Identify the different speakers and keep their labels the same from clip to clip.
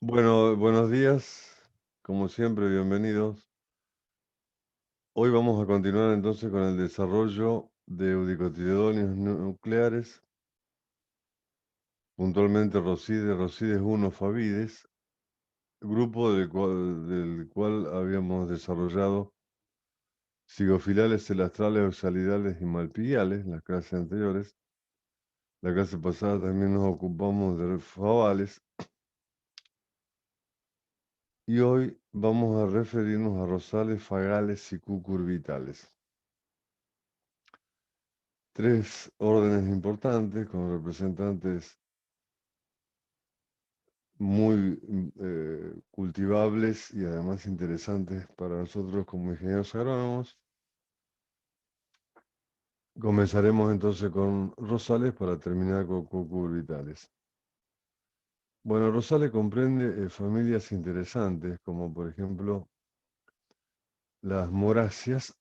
Speaker 1: Bueno, buenos días, como siempre, bienvenidos. Hoy vamos a continuar entonces con el desarrollo de eudicotiledonios nucleares, puntualmente Rosides 1 Favides, grupo del cual habíamos desarrollado zigofilales, celastrales, oxalidales y malpighiales en las clases anteriores. La clase pasada también nos ocupamos de favales y hoy vamos a referirnos a rosales, fagales y cucurbitales. Tres órdenes importantes con representantes muy cultivables y además interesantes para nosotros como ingenieros agrónomos. Comenzaremos entonces con rosales para terminar con cucurbitales. Bueno, rosales comprende familias interesantes como por ejemplo las moráceas.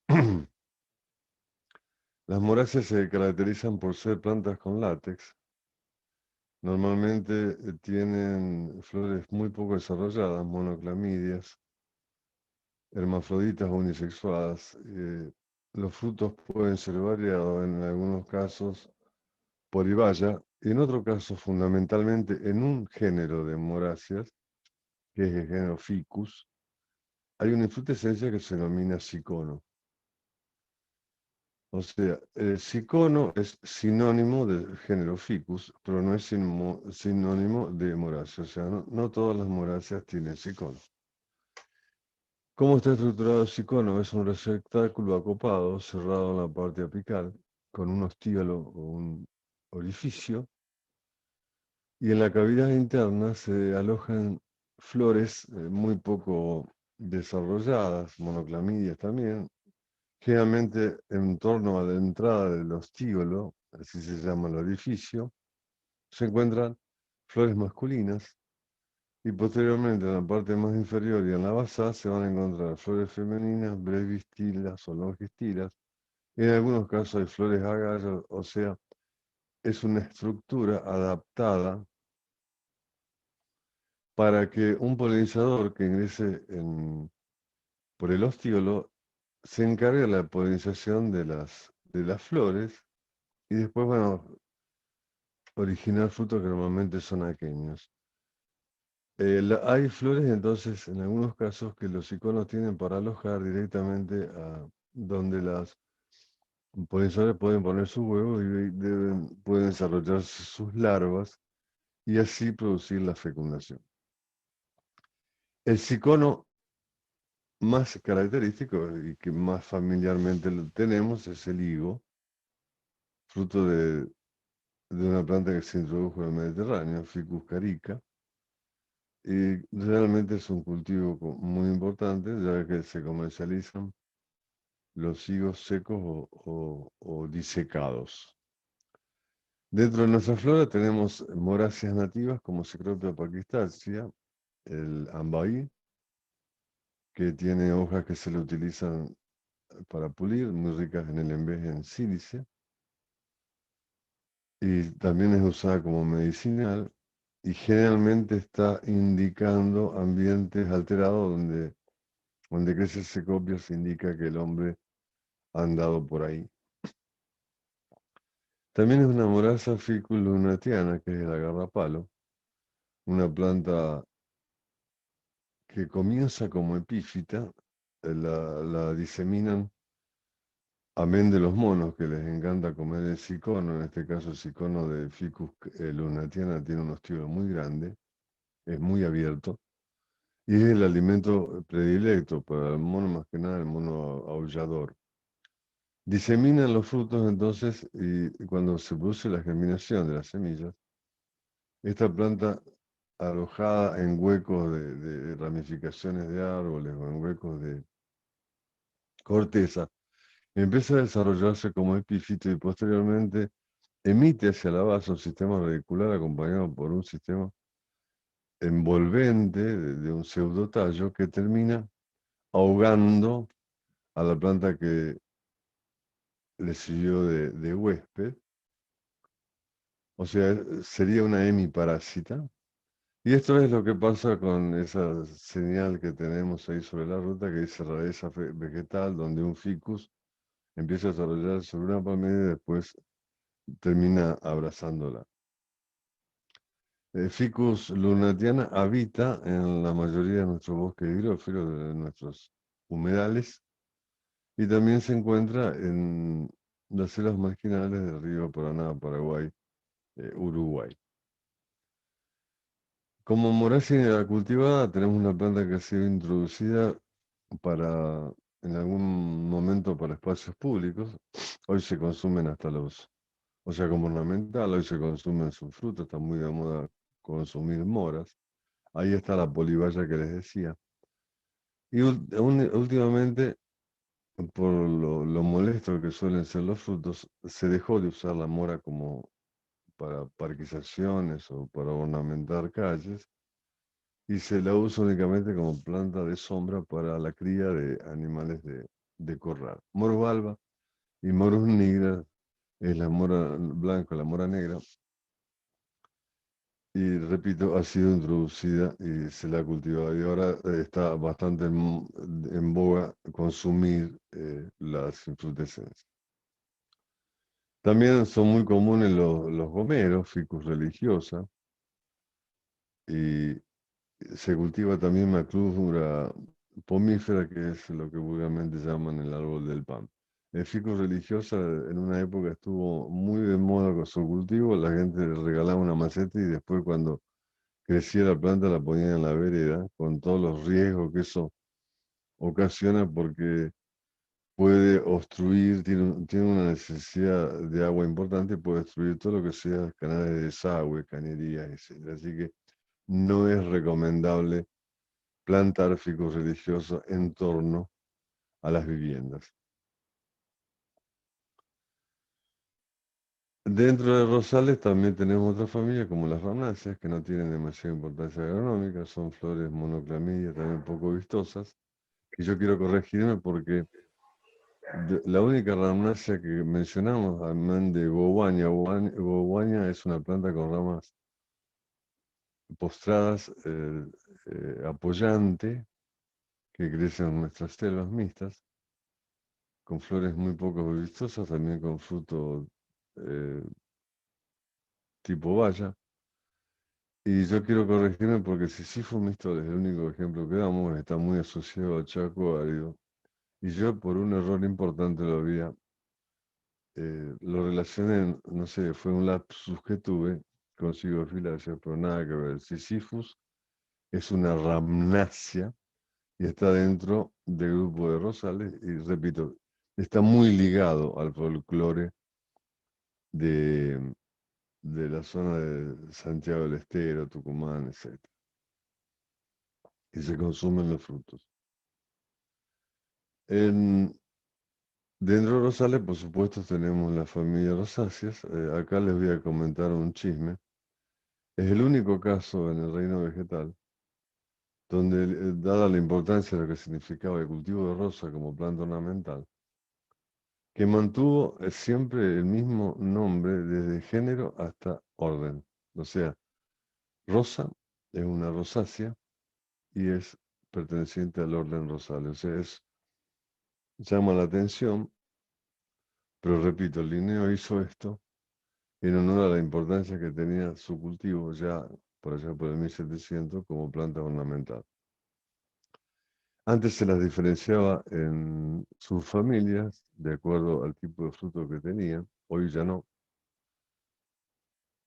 Speaker 1: Las moráceas se caracterizan por ser plantas con látex. Normalmente tienen flores muy poco desarrolladas, monoclamidias, hermafroditas o unisexuadas. Los frutos pueden ser variados, en algunos casos polibaya, y en otros casos fundamentalmente en un género de moráceas, que es el género Ficus, hay una infrutescencia que se denomina cicono. O sea, el cicono es sinónimo del género Ficus, pero no es sinónimo de morácea. O sea, no todas las moráceas tienen cicono. ¿Cómo está estructurado el cicono? Es un receptáculo acopado, cerrado en la parte apical, con un ostíolo o un orificio, y en la cavidad interna se alojan flores muy poco desarrolladas, monoclamidias también, generalmente en torno a la entrada del ostíolo, así se llama el orificio, se encuentran flores masculinas. Y posteriormente, en la parte más inferior y en la basal, se van a encontrar flores femeninas, brevistilas o longistilas. En algunos casos hay flores agallas, o sea, es una estructura adaptada para que un polinizador que ingrese por el ostíolo se encargue de la polinización de las flores y después van a originar frutos que normalmente son aquenios. Hay flores entonces, en algunos casos, que los iconos tienen para alojar directamente a donde las polinizadores pueden poner sus huevos y pueden desarrollarse sus larvas y así producir la fecundación. El cicono más característico y que más familiarmente lo tenemos es el higo, fruto de una planta que se introdujo en el Mediterráneo, Ficus carica, y realmente es un cultivo muy importante ya que se comercializan los higos secos o disecados. Dentro de nuestra flora tenemos moráceas nativas como Cecropia paquistacia, el ambaí, que tiene hojas que se le utilizan para pulir, muy ricas en el enveje en sílice, y también es usada como medicinal y generalmente está indicando ambientes alterados donde crece Cecropia, se indica que el hombre ha andado por ahí. También es una moraza ficulunatiana, que es el agarrapalo, una planta que comienza como epífita, la diseminan, amén de los monos que les encanta comer el cicono. En este caso el cicono de Ficus lunatiana tiene un ostíolo muy grande, es muy abierto, y es el alimento predilecto para el mono, más que nada el mono aullador. Diseminan los frutos entonces y cuando se produce la germinación de las semillas, esta planta alojada en huecos de ramificaciones de árboles o en huecos de corteza, empieza a desarrollarse como epífito y posteriormente emite hacia la base un sistema radicular acompañado por un sistema envolvente de un pseudotallo que termina ahogando a la planta que le sirvió de huésped. O sea, sería una hemiparásita Y esto es lo que pasa con esa señal que tenemos ahí sobre la ruta que dice rareza vegetal, donde un ficus empieza a desarrollar sobre una palmera y después termina abrazándola. Ficus lunatiana habita en la mayoría de nuestros bosques hidrófilos, de nuestros humedales, y también se encuentra en las selvas marginales del río Paraná, Paraguay, Uruguay. Como morácea cultivada, tenemos una planta que ha sido introducida para, en algún momento para espacios públicos. Hoy se consumen hasta o sea, como ornamental, hoy se consumen sus frutos, está muy de moda consumir moras. Ahí está la polibaya que les decía. Y últimamente, por lo molesto que suelen ser los frutos, se dejó de usar la mora como para parquizaciones o para ornamentar calles y se la usa únicamente como planta de sombra para la cría de animales de corral. Morus alba y Morus nigra es la mora blanca, la mora negra, y repito, ha sido introducida y se la ha cultivado y ahora está bastante en boga consumir las infrutescencias. También son muy comunes los gomeros, Ficus religiosa, y se cultiva también Maclura pomífera, que es lo que vulgarmente llaman el árbol del pan. El ficus religiosa en una época estuvo muy de moda con su cultivo, la gente le regalaba una maceta y después cuando crecía la planta la ponían en la vereda, con todos los riesgos que eso ocasiona porque puede obstruir, tiene una necesidad de agua importante, puede obstruir todo lo que sea canales de desagüe, cañerías, etc. Así que no es recomendable plantar ficus religiosos en torno a las viviendas. Dentro de rosales también tenemos otras familias como las ramnáceas, que no tienen demasiada importancia agronómica, son flores monoclamidias, también poco vistosas. Y yo quiero corregirme porque la única ramnácea que mencionamos, además de Bowaña es una planta con ramas postradas, apoyante, que crece en nuestras selvas mixtas, con flores muy poco vistosas, también con fruto eh, tipo baya. Y yo quiero corregirme porque si sí fue mixto, es el único ejemplo que damos, está muy asociado al Chaco árido. Y yo por un error importante lo relacioné, no sé, fue un lapsus que tuve con Filacia, pero nada que ver. Sisyphus es una ramnácea y está dentro del grupo de rosales y repito, está muy ligado al folclore de, de la zona de Santiago del Estero, Tucumán, etc. Y se consumen los frutos. En, Dentro de rosales, por supuesto, tenemos la familia rosáceas. Acá les voy a comentar un chisme. Es el único caso en el reino vegetal donde, dada la importancia de lo que significaba el cultivo de rosa como planta ornamental, que mantuvo siempre el mismo nombre desde género hasta orden. O sea, rosa es una rosácea y es perteneciente al orden Rosales. O sea, llama la atención, pero repito, Linneo hizo esto en honor a la importancia que tenía su cultivo ya por allá por el 1700 como planta ornamental. Antes se las diferenciaba en sus familias de acuerdo al tipo de fruto que tenía, hoy ya no.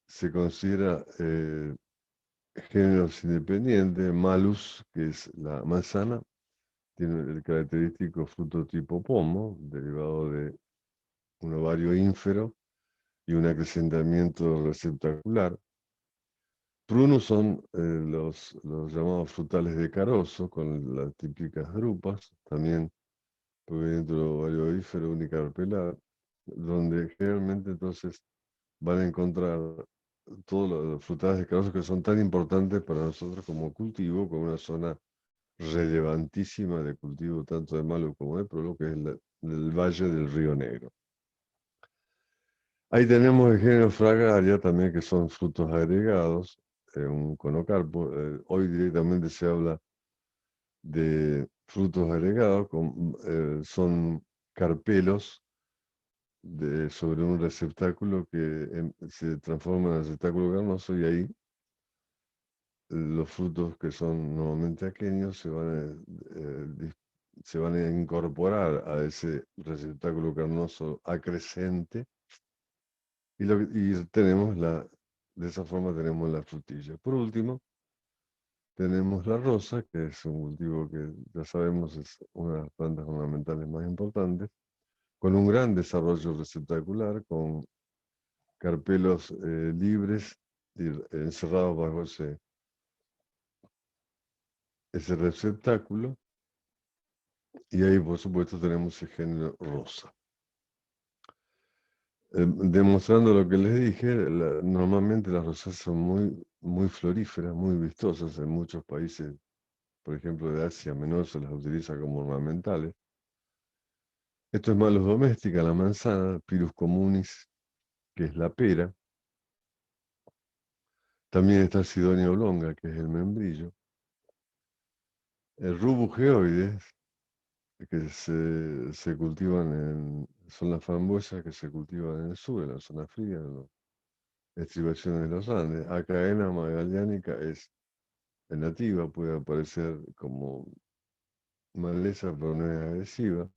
Speaker 1: Se considera géneros independientes, malus, que es la manzana, tiene el característico fruto tipo pomo, derivado de un ovario ínfero y un acrecentamiento receptacular. Prunus son los llamados frutales de carozo, con las típicas drupas, también provenientes del ovario ínfero unicarpelar, donde generalmente entonces van a encontrar todos los frutales de carozo que son tan importantes para nosotros como cultivo, con una zona relevantísima de cultivo tanto de malo como de prolo, que es el Valle del Río Negro. Ahí tenemos el género Fragaria también, que son frutos agregados. un conocarpo. Hoy directamente se habla de frutos agregados, son carpelos sobre un receptáculo que se transforma en receptáculo carnoso y ahí los frutos que son normalmente aquenios se van a incorporar a ese receptáculo carnoso acrescente y de esa forma tenemos la frutilla. Por último, tenemos la rosa, que es un cultivo que ya sabemos es una de las plantas ornamentales más importantes, con un gran desarrollo receptacular, con carpelos libres y encerrados bajo ese receptáculo, y ahí por supuesto tenemos el género rosa. Demostrando lo que les dije, normalmente las rosas son muy floríferas, muy vistosas en muchos países, por ejemplo de Asia Menor se las utiliza como ornamentales. Esto es Malus doméstica, la manzana, Pyrus communis, que es la pera. También está Sidonia oblonga, que es el membrillo. El Rubus geoides, que se cultivan son las frambuesas que se cultivan en el sur, en la zona fría, en las estribaciones de los Andes. Acaena magallánica es nativa, puede aparecer como maleza, pero no es agresiva.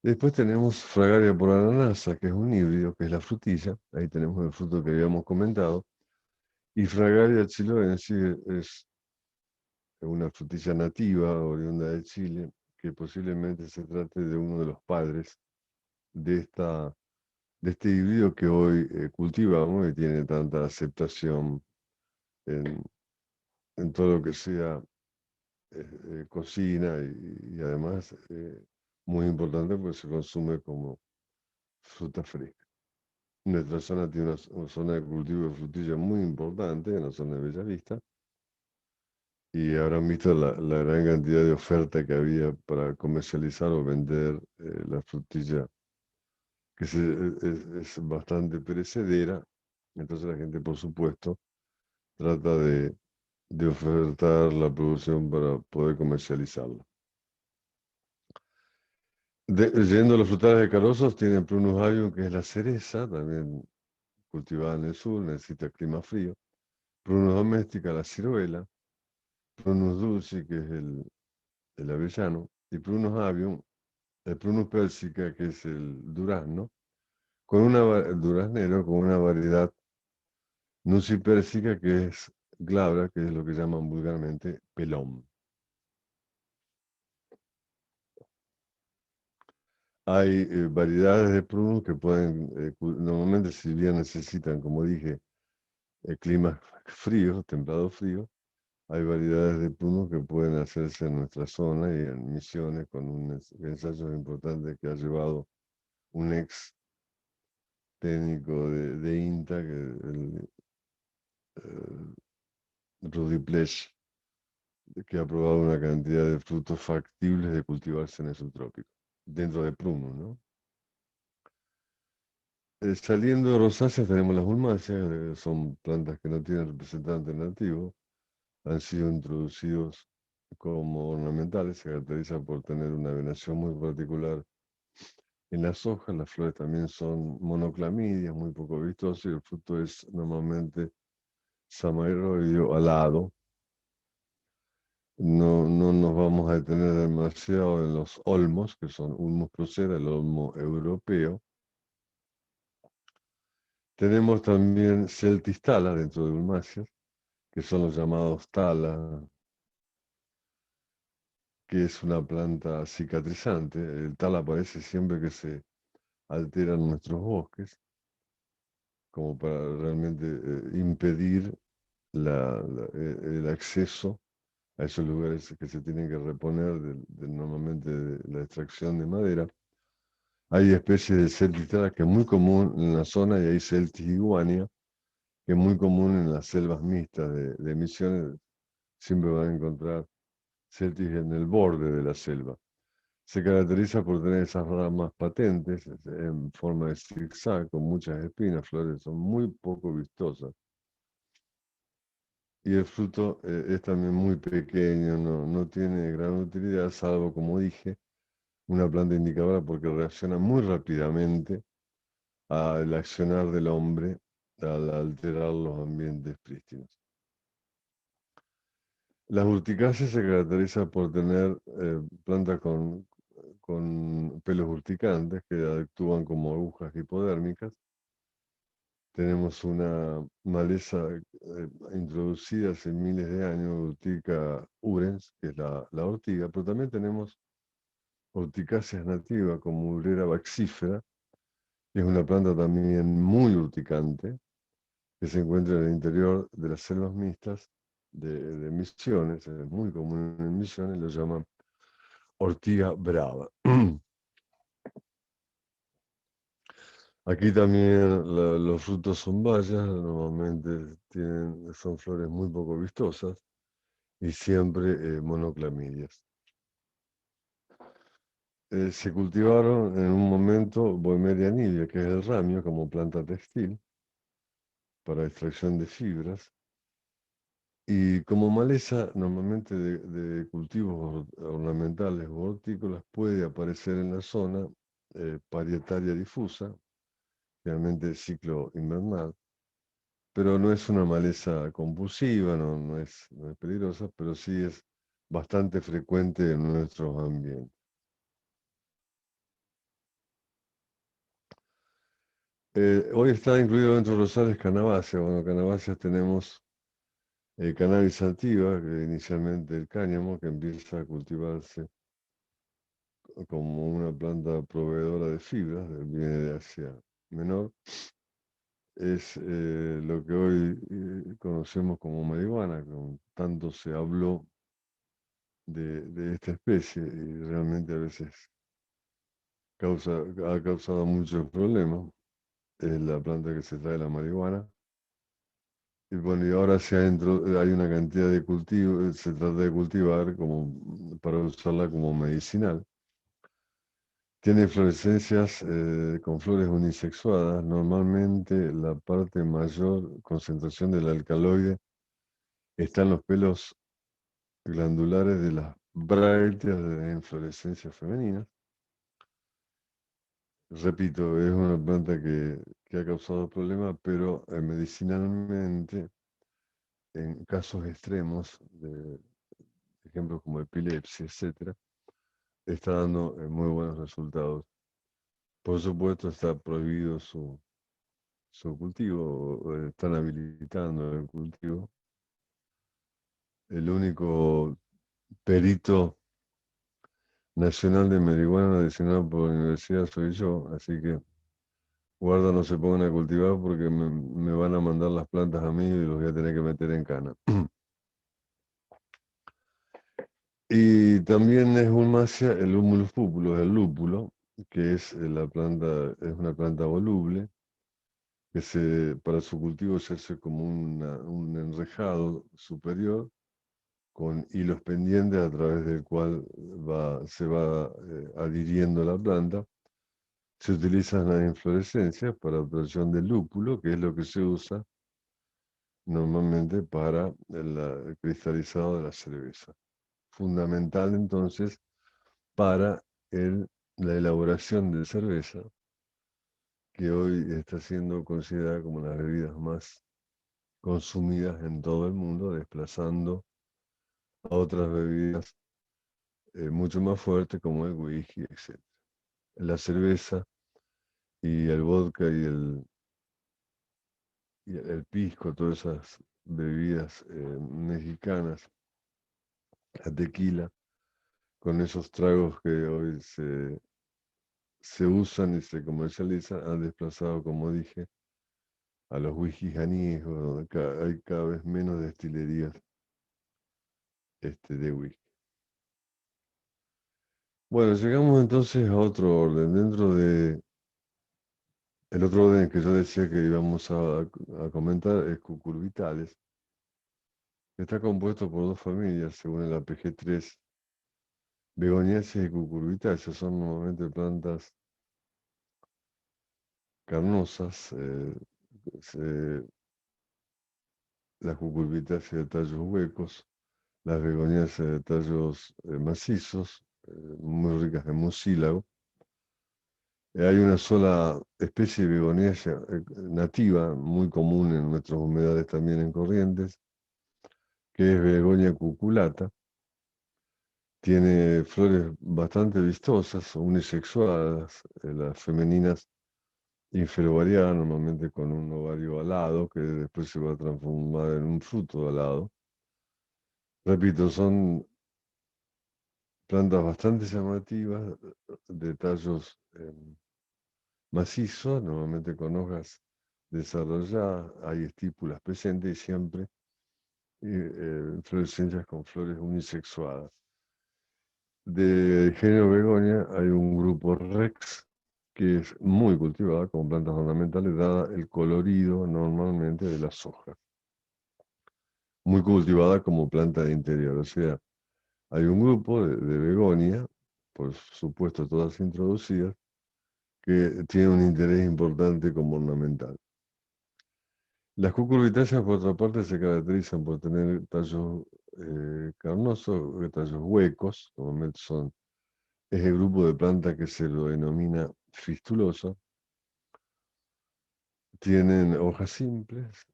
Speaker 1: Después tenemos Fragaria polarnasa, que es un híbrido, que es la frutilla. Ahí tenemos el fruto que habíamos comentado. Y Fragaria chiloensis es una frutilla nativa, oriunda de Chile, que posiblemente se trate de uno de los padres de, de este híbrido que hoy cultivamos y tiene tanta aceptación en, en todo lo que sea cocina y además muy importante porque se consume como fruta fresca. Nuestra zona tiene una zona de cultivo de frutilla muy importante, en la zona de Bellavista, y habrán visto la gran cantidad de oferta que había para comercializar o vender la frutilla, que es bastante perecedera. Entonces la gente, por supuesto, trata de ofertar la producción para poder comercializarla. Yendo a los frutales de carozos, tienen Prunus avium, que es la cereza, también cultivada en el sur, necesita clima frío. Prunus domestica, la ciruela. Prunus dulci, que es el avellano. Y Prunus avium, el Prunus persica, que es el durazno, el duraznero, con una variedad nucipérsica, que es glabra, que es lo que llaman vulgarmente pelón. Hay variedades de prunus que pueden, normalmente si bien necesitan, como dije, climas fríos, templados fríos, hay variedades de prunus que pueden hacerse en nuestra zona y en Misiones con un ensayo importante que ha llevado un ex técnico de INTA, Rudy Plech, que ha probado una cantidad de frutos factibles de cultivarse en el subtrópico, dentro de prunus, ¿no? Saliendo de rosáceas tenemos las ulmáceas, son plantas que no tienen representantes nativos, han sido introducidos como ornamentales, se caracterizan por tener una venación muy particular en las hojas, las flores también son monoclamidias, muy poco vistosas, y el fruto es normalmente samaroideo alado. No nos vamos a detener demasiado en los olmos, que son Ulmus procera, el olmo europeo. Tenemos también Celtis tala dentro de Ulmáceas, que son los llamados tala, que es una planta cicatrizante. El tala aparece siempre que se alteran nuestros bosques, como para realmente impedir el acceso a esos lugares que se tienen que reponer normalmente de la extracción de madera. Hay especies de Celtis tala que es muy común en la zona y hay Celtis iguania, que es muy común en las selvas mixtas de Misiones. Siempre van a encontrar Celtis en el borde de la selva. Se caracteriza por tener esas ramas patentes en forma de zigzag, con muchas espinas, flores son muy poco vistosas. y el fruto es también muy pequeño, no tiene gran utilidad, salvo, como dije, una planta indicadora porque reacciona muy rápidamente al accionar del hombre al alterar los ambientes prístinos. Las urticáceas se caracterizan por tener plantas con pelos urticantes que actúan como agujas hipodérmicas. Tenemos una maleza introducida hace miles de años, Urtica urens, que es la ortiga, pero también tenemos urticáceas nativas como Urrea baxífera, que es una planta también muy urticante, que se encuentra en el interior de las selvas mixtas de Misiones, es muy común en Misiones, lo llaman ortiga brava. Aquí también los frutos son bayas, normalmente son flores muy poco vistosas y siempre monoclamidias. Se cultivaron en un momento Bohemia nivea, que es el ramio, como planta textil para extracción de fibras. Y como maleza, normalmente de cultivos ornamentales o hortícolas, puede aparecer en la zona parietaria difusa, realmente ciclo invernal, pero no es una maleza compulsiva, no es peligrosa, pero sí es bastante frecuente en nuestros ambientes. Hoy está incluido dentro de los Rosales Canabaceas. Bueno, Canabaceas tenemos Cannabis sativa, que inicialmente el cáñamo, que empieza a cultivarse como una planta proveedora de fibras, viene de Asia Menor, es lo que hoy conocemos como marihuana, tanto se habló de esta especie y realmente a veces ha causado muchos problemas. Es la planta que se trae la marihuana. Y bueno, y ahora hay una cantidad de cultivos, se trata de cultivar como, para usarla como medicinal. Tiene inflorescencias con flores unisexuadas. Normalmente la parte mayor concentración del alcaloide está en los pelos glandulares de las brácteas de inflorescencia femenina. Repito, es una planta que ha causado problemas, pero medicinalmente, en casos extremos, de ejemplos como epilepsia, etcétera, está dando muy buenos resultados. Por supuesto, está prohibido su cultivo, o están habilitando el cultivo. El único perito nacional de marihuana adicional por la universidad soy yo, así que guarda no se pongan a cultivar porque me van a mandar las plantas a mí y los voy a tener que meter en cana. Y también es hulmácea el Humulus púpulo, el lúpulo, que es es una planta voluble, que para su cultivo se hace como un enrejado superior con hilos pendientes a través del cual se va adhiriendo la planta. Se utilizan las inflorescencias para obtención del lúpulo, que es lo que se usa normalmente para el cristalizado de la cerveza. Fundamental entonces para la elaboración de cerveza, que hoy está siendo considerada como una de las bebidas más consumidas en todo el mundo, desplazando a otras bebidas mucho más fuertes como el whisky, etc. La cerveza y el vodka y el pisco, todas esas bebidas mexicanas, la tequila, con esos tragos que hoy se usan y se comercializan, han desplazado, como dije, a los whiskies añejos, donde hay cada vez menos destilerías de whisky. Bueno, llegamos entonces a otro orden. Dentro de el otro orden que yo decía que íbamos a comentar es cucurbitales, que está compuesto por dos familias, según el APG3, begoniáceas y cucurbitáceas. Son normalmente plantas carnosas, se, las cucurbitáceas de tallos huecos, las begoniáceas de tallos macizos, muy ricas en mucílago. Hay una sola especie de begonia nativa, muy común en nuestros humedales también en Corrientes, que es Begonia cuculata. Tiene flores bastante vistosas, unisexuadas, las femeninas inferovariadas, normalmente con un ovario alado, que después se va a transformar en un fruto alado. Repito, son plantas bastante llamativas, de tallos macizos, normalmente con hojas desarrolladas, hay estípulas presentes y siempre inflorescencias con flores unisexuadas. De género Begonia hay un grupo Rex que es muy cultivada como plantas ornamentales, dada el colorido normalmente de las hojas. Muy cultivada como planta de interior, o sea, hay un grupo de Begonia, por supuesto todas introducidas, que tiene un interés importante como ornamental. Las cucurbitáceas, por otra parte, se caracterizan por tener tallos carnosos, tallos huecos, normalmente es el grupo de plantas que se lo denomina fistulosa. Tienen hojas simples,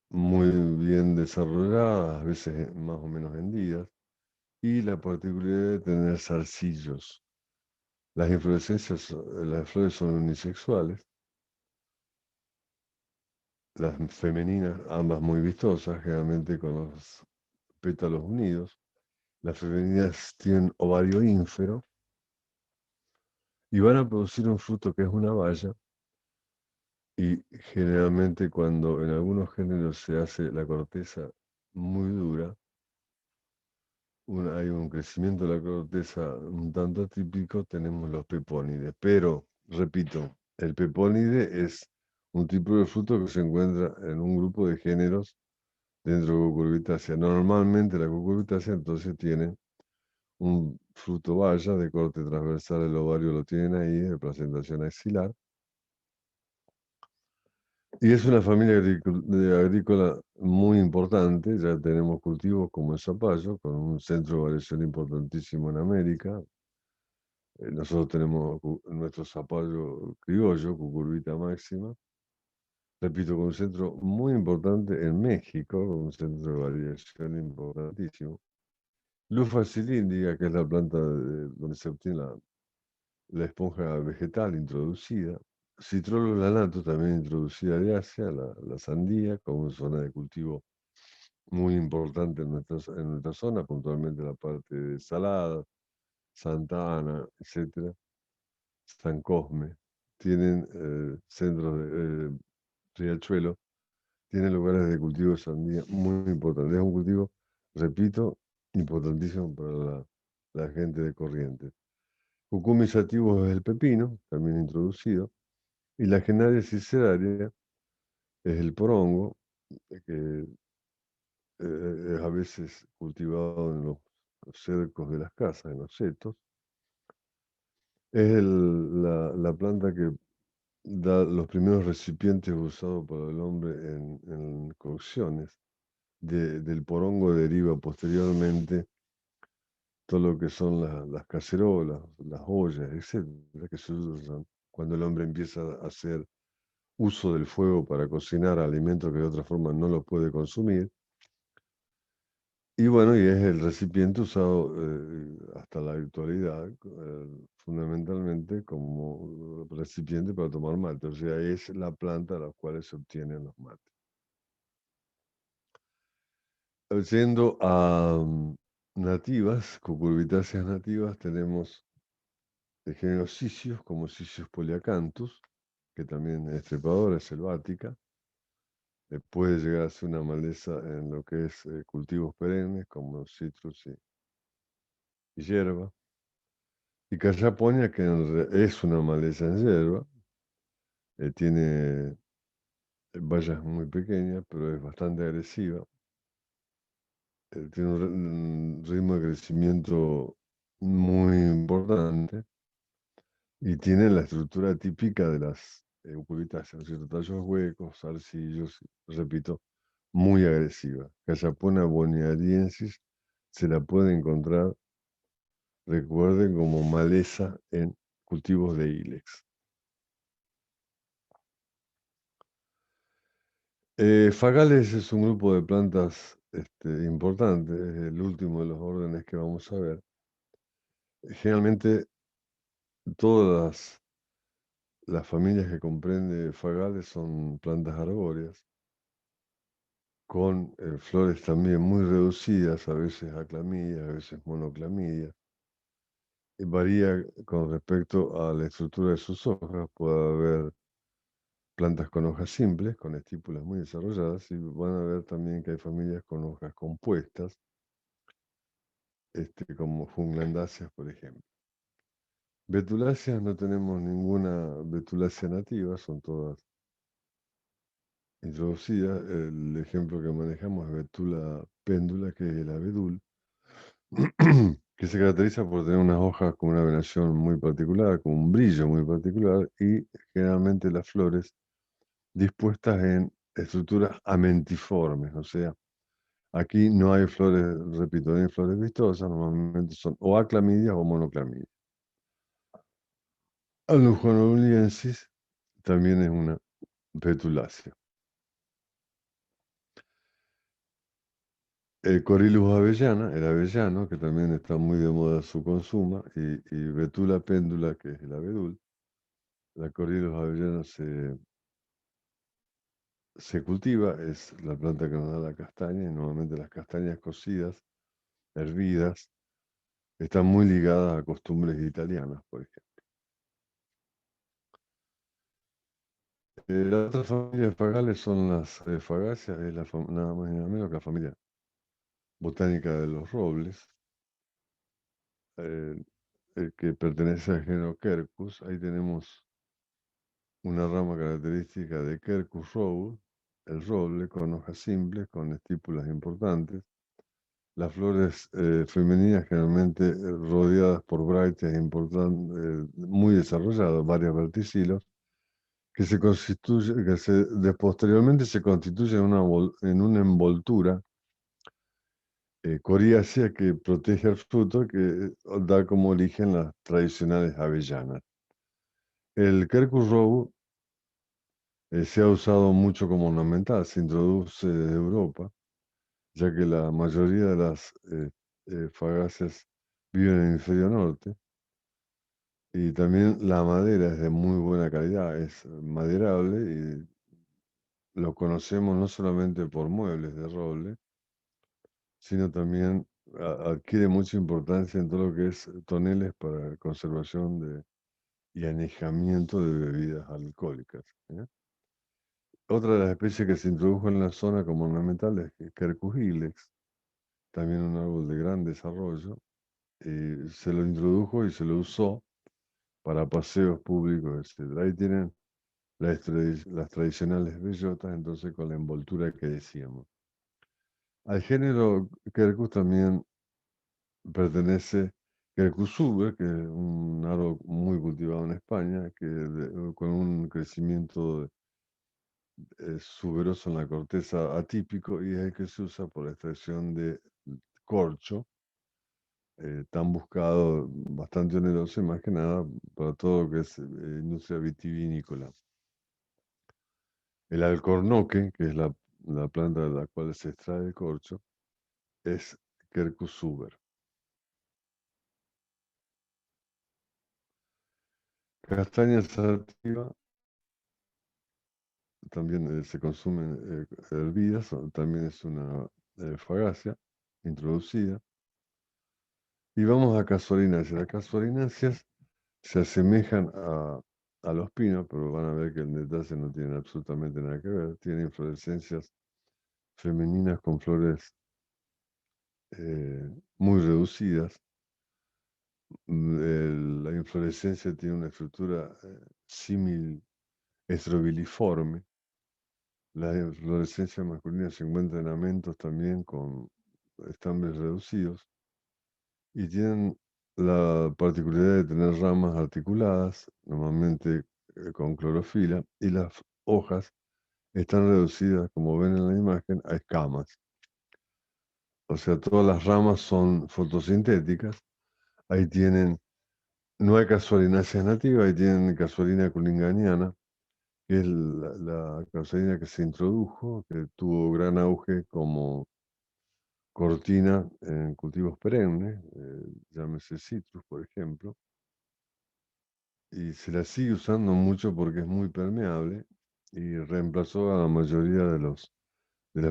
Speaker 1: muy bien desarrolladas, a veces más o menos hendidas, y la particularidad de tener zarcillos. Las inflorescencias, las flores son unisexuales, las femeninas, ambas muy vistosas, generalmente con los pétalos unidos. Las femeninas tienen ovario ínfero y van a producir un fruto que es una baya. Y generalmente cuando en algunos géneros se hace la corteza muy dura, hay un crecimiento de la corteza un tanto atípico, tenemos los pepónides. Pero, repito, el pepónide es un tipo de fruto que se encuentra en un grupo de géneros dentro de Cucurbitácea. Normalmente la Cucurbitácea entonces tiene un fruto baya de corte transversal, el ovario lo tienen ahí, de presentación axilar. Y es una familia agrícola muy importante, ya tenemos cultivos como el zapallo, con un centro de variación importantísimo en América. Nosotros tenemos nuestro zapallo criollo, Cucurbita máxima, repito, con un centro muy importante en México, con un centro de variación importantísimo. Lufa cilíndrica, que es la planta donde se obtiene la esponja vegetal introducida. Citrolo lanato, también introducida de Asia, la sandía, como zona de cultivo muy importante en nuestra zona, puntualmente la parte de Salada, Santa Ana, etcétera, San Cosme. Tienen centros de riachuelo, tienen lugares de cultivo de sandía muy importantes. Es un cultivo, repito, importantísimo para la gente de Corrientes. Cucumis sativus es el pepino, también introducido, y la Genaria cicedaria es el porongo, que es a veces cultivado en los cercos de las casas, en los setos. Es la planta que da los primeros recipientes usados por el hombre en cocciones. Del porongo deriva posteriormente todo lo que son las cacerolas, las ollas, etcétera, que se usan cuando el hombre empieza a hacer uso del fuego para cocinar alimentos que de otra forma no los puede consumir. Y bueno, y es el recipiente usado hasta la actualidad, fundamentalmente como recipiente para tomar mate. O sea, es la planta de la cual se obtienen los mates. Yendo a nativas, cucurbitáceas nativas, tenemos el género Sisius, como Sisius polyacanthus, que también es trepadora, es selvática. Puede llegar a ser una maleza en lo que es cultivos perennes, como citrus y hierba. Y Callaponia, que es una maleza en hierba, tiene bayas muy pequeñas, pero es bastante agresiva. Tiene un ritmo de crecimiento muy importante y tiene la estructura típica de las cucurbitáceas, ¿no es cierto? Tallos huecos, zarcillos, repito, muy agresiva. Callapona bonariensis se la puede encontrar, recuerden, como maleza en cultivos de ílex. Fagales es un grupo de plantas importante, es el último de los órdenes que vamos a ver. Generalmente todas las familias que comprende Fagales son plantas arbóreas, con flores también muy reducidas, a veces aclamidia, a veces monoclamidia. Y varía con respecto a la estructura de sus hojas. Puede haber plantas con hojas simples, con estípulas muy desarrolladas, y van a ver también que hay familias con hojas compuestas, como Junglandáceas, por ejemplo. Betuláceas no tenemos ninguna betulácea nativa, son todas introducidas. El ejemplo que manejamos es Betula péndula, que es el abedul, que se caracteriza por tener unas hojas con una venación muy particular, con un brillo muy particular, y generalmente las flores dispuestas en estructuras amentiformes, o sea, aquí no hay flores, repito, no hay flores vistosas, normalmente son o aclamidias o monoclamidias. Anujonoliensis también es una betulácea. El Corylus avellana, el avellano, que también está muy de moda su consumo, y Betula péndula, que es el abedul. La Corylus avellana se cultiva, es la planta que nos da la castaña, y normalmente las castañas cocidas, hervidas, están muy ligadas a costumbres italianas, por ejemplo. La otra familia de fagales son las fagáceas, es nada más y nada menos que la familia botánica de los robles, eh, que pertenece al género Quercus. Ahí tenemos una rama característica de Quercus roble, el roble, con hojas simples, con estípulas importantes. Las flores femeninas generalmente rodeadas por brácteas muy desarrolladas, varios verticilos, que posteriormente se constituye en una envoltura coriácea que protege el fruto, que da como origen las tradicionales avellanas. El Quercus robu se ha usado mucho como ornamental, se introduce de Europa, ya que la mayoría de las fagáceas viven en el hemisferio norte, y también la madera es de muy buena calidad, es maderable, y lo conocemos no solamente por muebles de roble, sino también adquiere mucha importancia en todo lo que es toneles para conservación y anejamiento de bebidas alcohólicas. ¿Eh? Otra de las especies que se introdujo en la zona como ornamental es Quercus ilex, también un árbol de gran desarrollo. Se lo introdujo y se lo usó para paseos públicos, etc. Ahí tienen las tradicionales bellotas, entonces con la envoltura que decíamos. Al género Quercus también pertenece Quercus que es un árbol muy cultivado en España, con un crecimiento suberoso en la corteza atípico, y es el que se usa por la extracción de corcho, tan buscado, bastante oneroso, y más que nada para todo lo que es industria vitivinícola. El alcornoque, que es la planta de la cual se extrae el corcho, es Quercus suber. Castaña sativa también se consumen hervidas, también es una fagácea introducida. Y vamos a casuarináceas. Las casuarináceas se asemejan a los pinos, pero van a ver que en detalle no tienen absolutamente nada que ver. Tienen inflorescencias femeninas con flores muy reducidas. La inflorescencia tiene una estructura símil estrobiliforme. Las inflorescencias masculinas se encuentran en amentos también con estambres reducidos, y tienen la particularidad de tener ramas articuladas, normalmente con clorofila, y las hojas están reducidas, como ven en la imagen, a escamas. O sea, todas las ramas son fotosintéticas. Ahí tienen, no hay casuarináceas nativas, ahí tienen casuarina culinganiana, que es la casuarina que se introdujo, que tuvo gran auge como cortina en cultivos perennes, llámese citrus, por ejemplo, y se la sigue usando mucho porque es muy permeable y reemplazó a la mayoría de las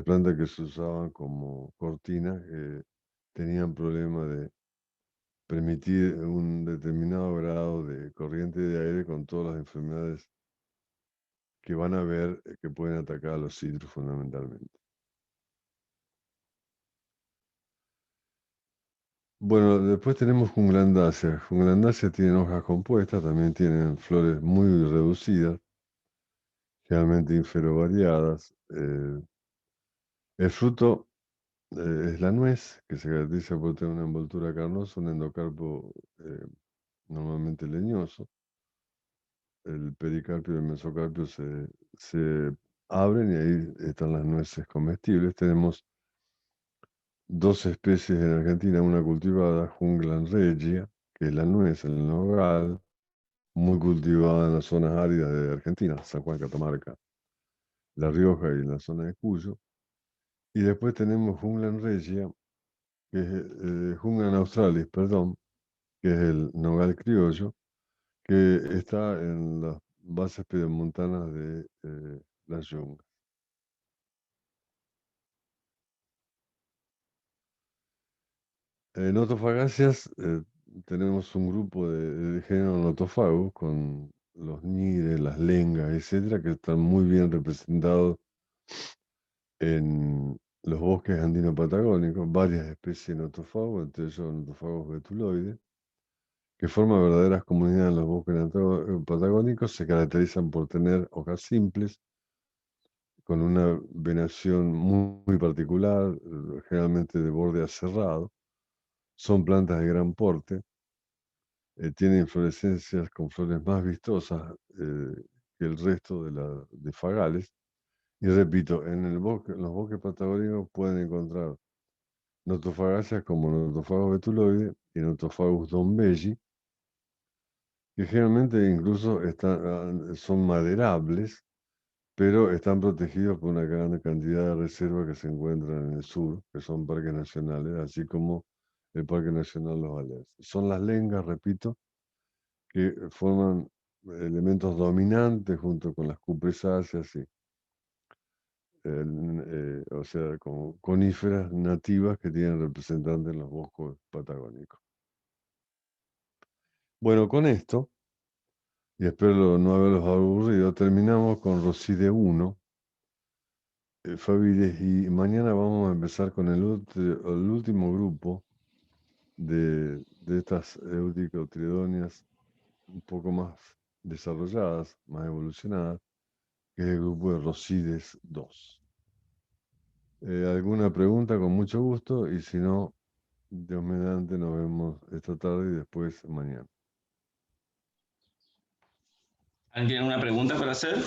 Speaker 1: plantas que se usaban como cortina, que tenían problema de permitir un determinado grado de corriente de aire con todas las enfermedades que van a ver que pueden atacar a los citrus fundamentalmente. Bueno, después tenemos Junglandaceae. Junglandaceae tienen hojas compuestas, también tienen flores muy reducidas, generalmente inferovariadas. El fruto es la nuez, que se caracteriza por tener una envoltura carnosa, un endocarpo normalmente leñoso. El pericarpio y el mesocarpio se abren y ahí están las nueces comestibles. Tenemos dos especies en Argentina, una cultivada, Jungla regia, que es la nuez, el nogal, muy cultivada en las zonas áridas de Argentina, San Juan, Catamarca, La Rioja y en la zona de Cuyo. Y después tenemos Jungla regia, que es Jungla australis, perdón, que es el nogal criollo, que está en las bases pedemontanas de las yungas. En Notofagáceas tenemos un grupo de género Notofagus con los nires, las lengas, etcétera, que están muy bien representados en los bosques andino-patagónicos, varias especies de Notofagos, entre ellos Notofagos betuloides, que forman verdaderas comunidades en los bosques patagónicos, se caracterizan por tener hojas simples, con una venación muy particular, generalmente de borde aserrado. Son plantas de gran porte, tienen inflorescencias con flores más vistosas que el resto de fagales. Y repito, en los bosques patagónicos pueden encontrar notofagáceas como Notofagus betuloide y Notofagus dombelli, que generalmente incluso son maderables, pero están protegidos por una gran cantidad de reservas que se encuentran en el sur, que son parques nacionales, así como el Parque Nacional Los Alerces. Son las lengas, repito, que forman elementos dominantes junto con las cupresáceas, o sea, como coníferas nativas que tienen representantes en los bosques patagónicos. Bueno, con esto, y espero no haberlos aburrido, terminamos con Roside 1, Fabides, y mañana vamos a empezar con el último grupo de estas euticotriodonias un poco más desarrolladas, más evolucionadas, que es el grupo de Rosides 2. ¿Alguna pregunta? Con mucho gusto, y si no, Dios mediante, nos vemos esta tarde y después mañana.
Speaker 2: ¿Alguien tiene una pregunta para hacer?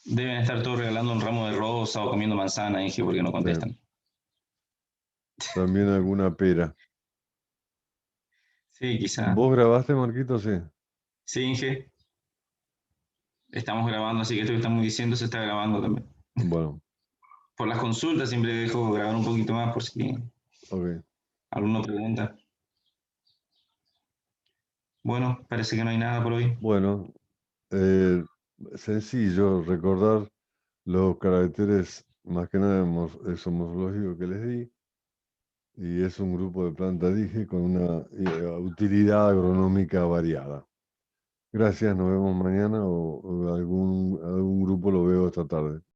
Speaker 2: Deben estar todos regalando un ramo de rosa o comiendo manzana, Inge, porque no
Speaker 1: Sí.
Speaker 2: contestan.
Speaker 1: También alguna pera.
Speaker 2: Sí, quizá.
Speaker 1: ¿Vos grabaste, Marquito? Sí.
Speaker 2: Sí, Inge, estamos grabando, así que esto que estamos diciendo se está grabando también.
Speaker 1: Bueno,
Speaker 2: Por las consultas siempre dejo grabar un poquito más por si
Speaker 1: ok.
Speaker 2: alguno pregunta. Bueno, parece que no hay nada por hoy.
Speaker 1: Bueno, eh, sencillo, recordar los caracteres más que nada exomorfológicos que les di, y es un grupo de plantas, dije, con una utilidad agronómica variada. Gracias, nos vemos mañana o algún grupo lo veo esta tarde.